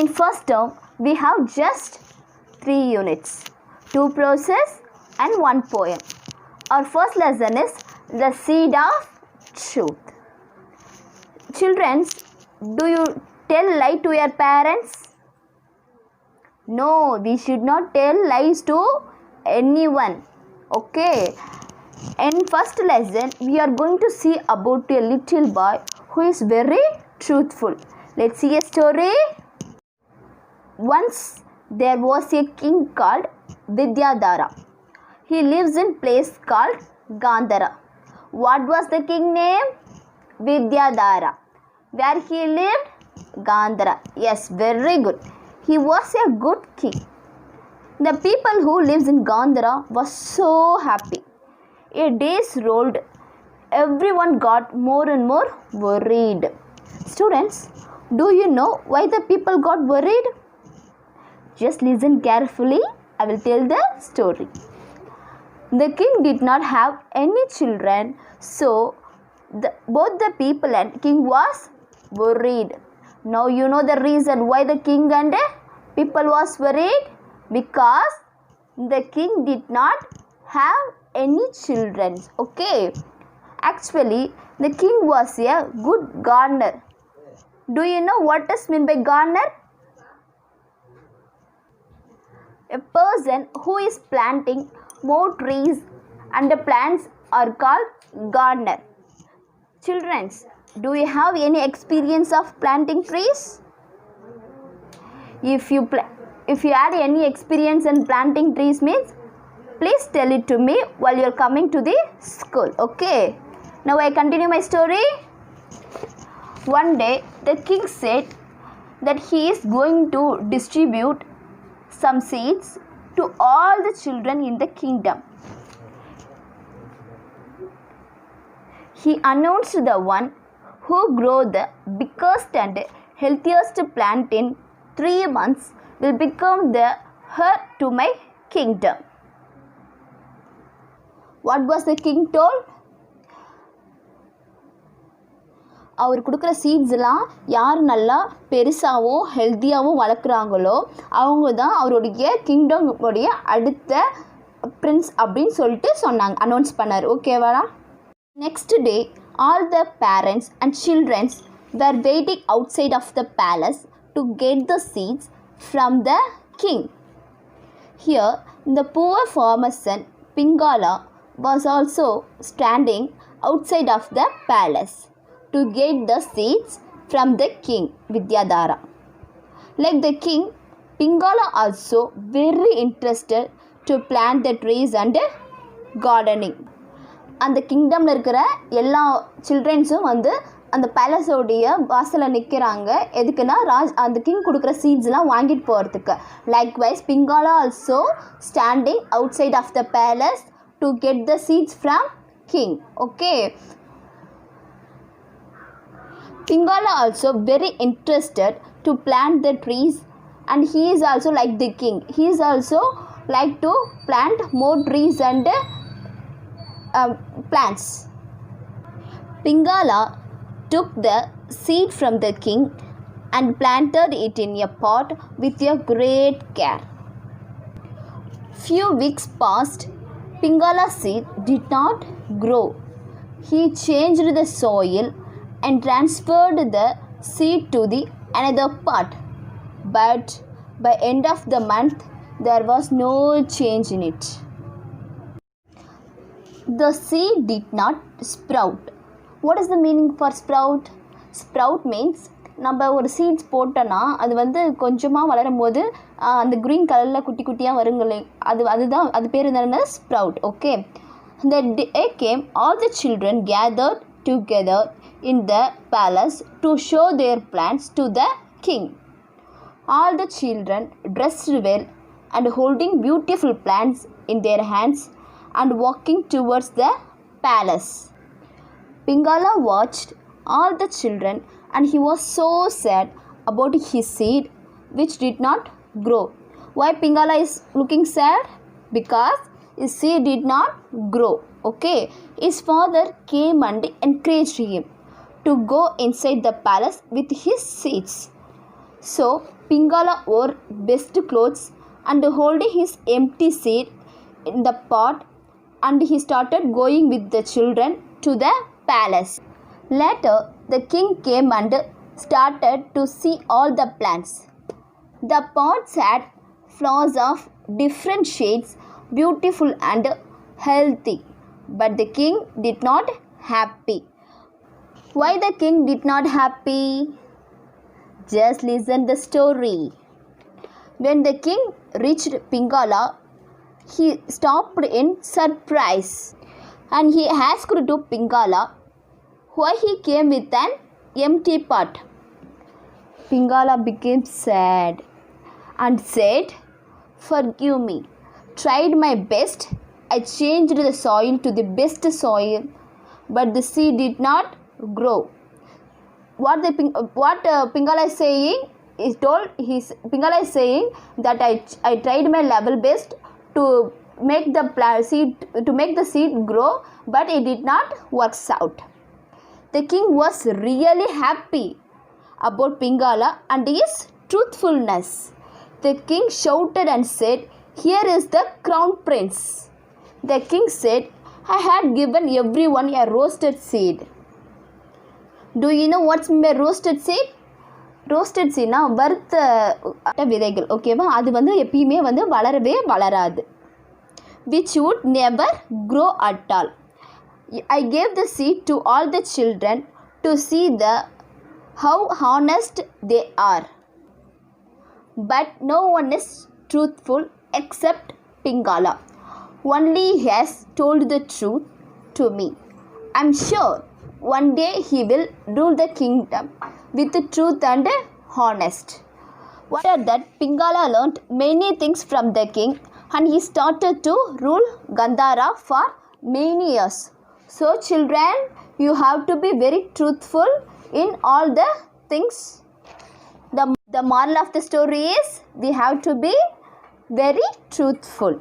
In first term, we have just 3 units, 2 proses and 1 poem. Our first lesson is the seed of truth. Children, do you tell lie to your parents? No, we should not tell lies to anyone. Okay. In first lesson, we are going to see about a little boy who is very truthful. Let's see a story. Once there was a king called Vidyadhara. He lives in place called Gandhara. What was the king name? Vidyadhara. Where he lived? Gandhara. Yes, very good. He was a good king. The people who lives in Gandhara was so happy. Days rolled. Everyone got more and more worried. Students, do you know why the people got worried? Just listen carefully. I will tell the story. The king did not have any children, so both the people and king was worried. Now you know the reason why the king and people was worried, because the king did not have any children. Okay, actually the king was a good gardener. Do you know what is meant by gardener? A person who is planting more trees and the plants are called gardener. Children, do you have any experience of planting trees? If you had any experience in planting trees means, please tell it to me while you are coming to the school. Okay. Now I continue my story. One day the king said that he is going to distribute some seeds to all the children in the kingdom. He announced the one who grow the biggest and healthiest plant in 3 months will become the heir to my kingdom. What was the king told? அவர் கொடுக்குற சீட்ஸ்லாம் யார் நல்லா பெருசாகவும் ஹெல்த்தியாகவும் வளர்க்குறாங்களோ அவங்க தான் அவருடைய கிங்டமுடைய அடுத்த Prince அப்படின்னு சொல்லிட்டு சொன்னாங்க, அனௌன்ஸ் பண்ணார். ஓகேவா? Next day all the parents and children were waiting outside of the palace to get the seeds from the king. Here, the poor farmer's son Pingala was also standing outside of the palace to get the seeds from the king Vidyadhara. Like the king, Pingala also very interested to plant the trees and gardening. அந்த கிங்டமில் இருக்கிற எல்லா சில்ட்ரன்ஸும் வந்து அந்த பேலஸோடைய வாசலில் நிற்கிறாங்க. எதுக்குன்னா அந்த king கொடுக்குற சீட்ஸ்லாம் வாங்கிட்டு போகிறதுக்கு. Likewise Pingala also standing outside of the palace to get the seats from king. Okay. Pingala also very interested to plant the trees, and he is also like the king. He is also like to plant more trees and plants. Pingala took the seed from the king and planted it in a pot with a great care. Few weeks passed. Pingala's seed did not grow. He changed the soil and transferred the seed to the another pot, but by end of the month there was no change in it. The seed did not sprout. What is the meaning for sprout? Sprout means நம்ம ஒரு seeds போட்டோன்னா அது வந்து கொஞ்சமாக வளரும் போது அந்த green கலரில் குட்டி குட்டியாக வருங்களே, அது பேர் என்னென்னா sprout. Okay. The day came, all the children gathered together in the palace to show their plants to the king. All the children dressed well and holding beautiful plants in their hands and walking towards the palace. Pingala watched all the children and he was so sad about his seed which did not grow. Why Pingala is looking sad? Because his seed did not grow. Okay. His father came and encouraged him to go inside the palace with his seeds. So Pingala wore best clothes and holding his empty seed in the pot, and he started going with the children to the palace. Later, the king came and started to see all the plants. The pots had flowers of different shades, beautiful and healthy, but the king did not happy. Why the king did not happy? Just listen the story. When the king reached Pingala, he stopped in surprise and he asked to Pingala why he came with an empty pot. Pingala became sad and said, "Forgive me. Tried my best. I changed the soil to the best soil, but the seed did not grow." What Pingala is saying is Pingala is saying that I tried my level best to make the seed grow, but it did not work out. The king was really happy about Pingala and his truthfulness. The king shouted and said, "Here is the crown prince." The king said, "I had given everyone a roasted seed." Do you know what's my roasted seed? Roasted சீட்னா வறுத்த விதைகள், ஓகேவா? அது வந்து எப்பயுமே வந்து வளரவே வளராது. Which would never grow at all. I gave the seed to all the children to see how honest they are. But no one is truthful except Pingala. Only he has told the truth to me. I'm sure one day he will rule the kingdom with truth and honest. After that, Pingala learnt many things from the king and he started to rule Gandhara for many years. So children, you have to be very truthful in all the things. The moral of the story is we have to be very truthful.